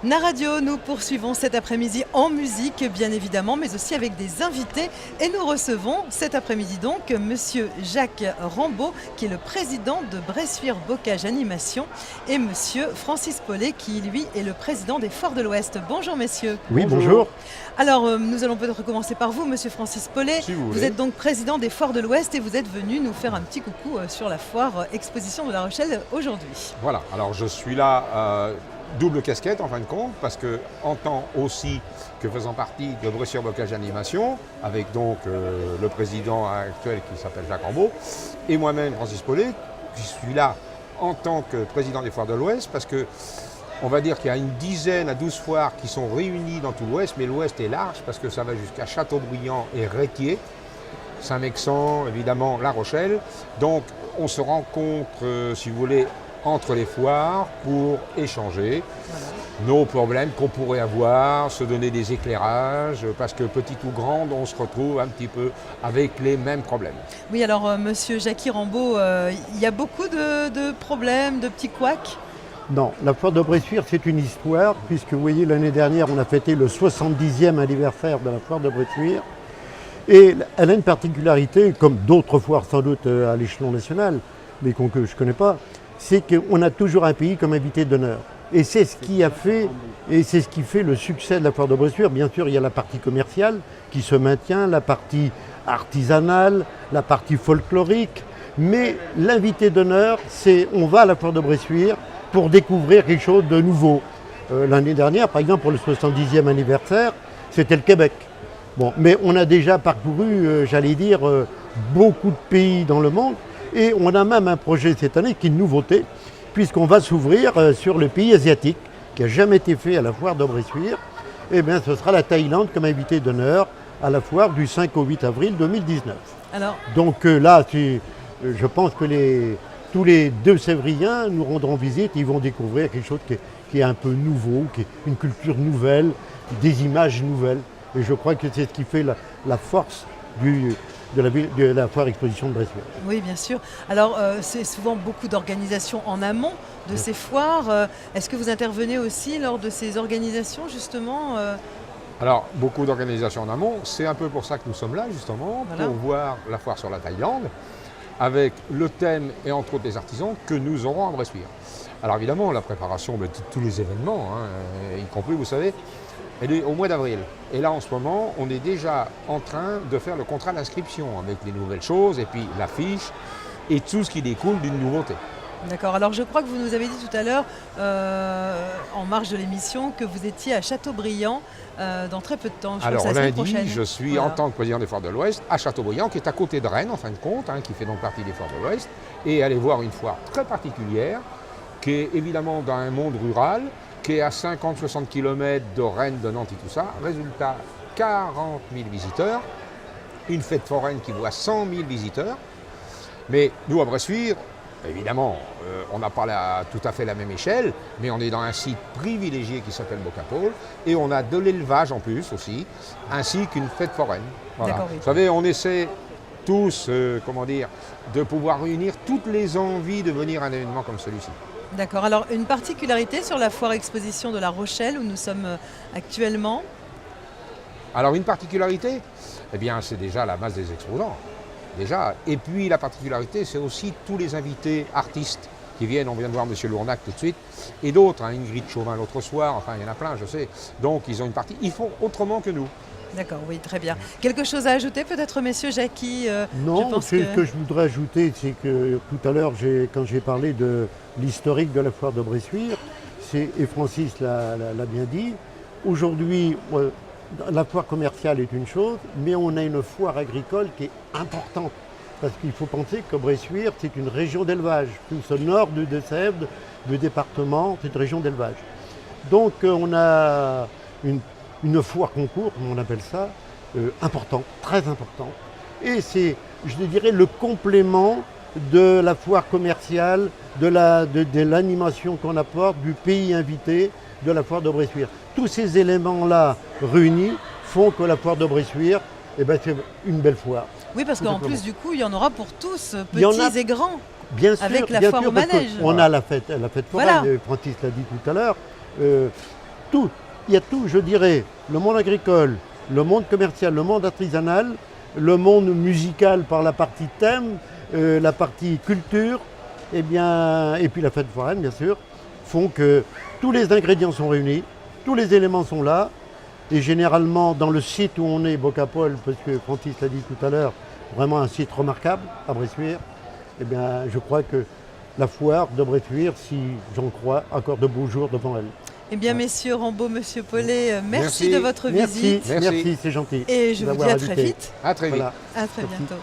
Naradio, nous poursuivons cet après-midi en musique, bien évidemment, mais aussi avec des invités. Et nous recevons cet après-midi donc Monsieur Jacques Rambaud, qui est le président de Bressuire Bocage Animation, et Monsieur Francis Paulet, qui lui est le président des Foires de l'Ouest. Bonjour messieurs. Oui, bonjour. Alors, nous allons peut-être commencer par vous, Monsieur Francis Paulet. Si vous vous voulez. êtes donc président des Foires de l'Ouest et vous êtes venu nous faire un petit coucou sur la foire Exposition de La Rochelle aujourd'hui. Voilà, alors je suis là, double casquette en fin de compte, parce que en tant aussi que faisant partie de Bressuire Bocage Animation, avec donc le président actuel qui s'appelle Jacques Rambaud, et moi-même Francis Paulet, je suis là en tant que président des Foires de l'Ouest, parce que on va dire qu'il y a une dizaine à 12 foires qui sont réunies dans tout l'Ouest, mais l'Ouest est large parce que ça va jusqu'à Châteaubriand et Réquier, Saint-Mexant, évidemment La Rochelle. Donc on se rencontre, si vous voulez, entre les foires pour échanger nos problèmes qu'on pourrait avoir, se donner des éclairages, parce que petit ou grand, on se retrouve un petit peu avec les mêmes problèmes. Oui, alors Monsieur Jacques Rambaud, il y a beaucoup de problèmes, de petits couacs. Non, la foire de Bressuire, c'est une histoire, puisque vous voyez, l'année dernière, on a fêté le 70e anniversaire de la foire de Bressuire. Et elle a une particularité, comme d'autres foires sans doute à l'échelon national, mais que je ne connais pas, c'est qu'on a toujours un pays comme invité d'honneur. Et c'est ce qui a fait, et c'est ce qui fait le succès de la foire de Bressuire. Bien sûr, il y a la partie commerciale qui se maintient, la partie artisanale, la partie folklorique, mais l'invité d'honneur, c'est on va à la foire de Bressuire pour découvrir quelque chose de nouveau. L'année dernière, par exemple, pour le 70e anniversaire, c'était le Québec. Bon, mais on a déjà parcouru, j'allais dire, beaucoup de pays dans le monde, et on a même un projet cette année qui est une nouveauté, puisqu'on va s'ouvrir sur le pays asiatique, qui n'a jamais été fait à la foire de Bressuire. Eh bien, ce sera la Thaïlande comme invité d'honneur à la foire du 5 au 8 avril 2019. Alors, Donc là, je pense que tous les Deux-Sévriens nous rendront visite, ils vont découvrir quelque chose qui est un peu nouveau, qui est une culture nouvelle, des images nouvelles. Et je crois que c'est ce qui fait la force de la foire exposition de Bressuire. oui, bien sûr. Alors, c'est souvent beaucoup d'organisations en amont de ces foires. Est-ce que vous intervenez aussi lors de ces organisations, justement Alors, beaucoup d'organisations en amont, c'est un peu pour ça que nous sommes là, justement, Voilà. pour voir la foire sur la Thaïlande, avec le thème et entre autres les artisans que nous aurons à Bressuire. Alors évidemment, la préparation de tous les événements, y compris, vous savez, elle est au mois d'avril. Et là, en ce moment, on est déjà en train de faire le contrat d'inscription avec les nouvelles choses, et puis l'affiche, et tout ce qui découle d'une nouveauté. D'accord. Alors, je crois que vous nous avez dit tout à l'heure, en marge de l'émission, que vous étiez à Châteaubriand dans très peu de temps. Je Alors crois que c'est la semaine lundi, prochaine. je suis Voilà. en tant que président des Foires de l'Ouest à Châteaubriand, qui est à côté de Rennes en fin de compte, qui fait donc partie des Foires de l'Ouest, et aller voir une foire très particulière, qui est évidemment dans un monde rural, qui est à 50-60 km de Rennes, de Nantes et tout ça. Résultat, 40 000 visiteurs, une fête foraine qui voit 100 000 visiteurs. Mais nous, à Bressuire, évidemment, on n'a pas tout à fait la même échelle, mais on est dans un site privilégié qui s'appelle Bocapole, et on a de l'élevage en plus aussi, ainsi qu'une fête foraine. Voilà. D'accord, oui. Vous savez, on essaie tous, de pouvoir réunir toutes les envies de venir à un événement comme celui-ci. D'accord. Alors, une particularité sur la foire exposition de La Rochelle, où nous sommes actuellement. Alors une particularité, eh bien c'est déjà la masse des exposants, déjà. Et puis la particularité, c'est aussi tous les invités artistes qui viennent. On vient de voir M. Lournac tout de suite, et d'autres, Ingrid Chauvin l'autre soir, enfin il y en a plein, je sais. Donc ils ont une partie, ils font autrement que nous. D'accord, oui, très bien. Quelque chose à ajouter peut-être, messieurs Jackie Non, je pense ce que je voudrais ajouter, c'est que tout à l'heure, quand j'ai parlé de l'historique de la foire de Bressuire, et Francis l'a bien dit, aujourd'hui, la foire commerciale est une chose, mais on a une foire agricole qui est importante. Parce qu'il faut penser que Bressuire, c'est une région d'élevage. Tout au nord de Deux-Sèvres, du département, c'est une région d'élevage. Donc on a une foire concours, comme on appelle ça, important, très important. Et c'est, je dirais, le complément de la foire commerciale, de l'animation qu'on apporte, du pays invité, de la foire de Bressuire. Tous ces éléments-là réunis font que la foire de Bressuire, c'est une belle foire. Oui, parce Tout qu'en simplement. plus, du coup, il y en aura pour tous, Il y en a- petits et grands. Bien sûr, Avec la bien foire sûr, au parce que manège. on a la fête foraine, Voilà. Francis l'a dit tout à l'heure. tout. Il y a tout, je dirais, le monde agricole, le monde commercial, le monde artisanal, le monde musical par la partie thème, la partie culture, et puis la fête foraine, bien sûr, font que tous les ingrédients sont réunis, tous les éléments sont là. Et généralement, dans le site où on est, Bocapol, parce que Francis l'a dit tout à l'heure, vraiment un site remarquable à Bressuire, eh bien, je crois que la foire de Bressuire, si j'en crois, a encore de beaux jours devant elle. Eh bien, messieurs Rambaud, monsieur Paulet, merci de votre Merci, visite. merci, c'est gentil. Et je vous dis d'avoir à très invité. vite. À très vite. Voilà. À très Merci. bientôt.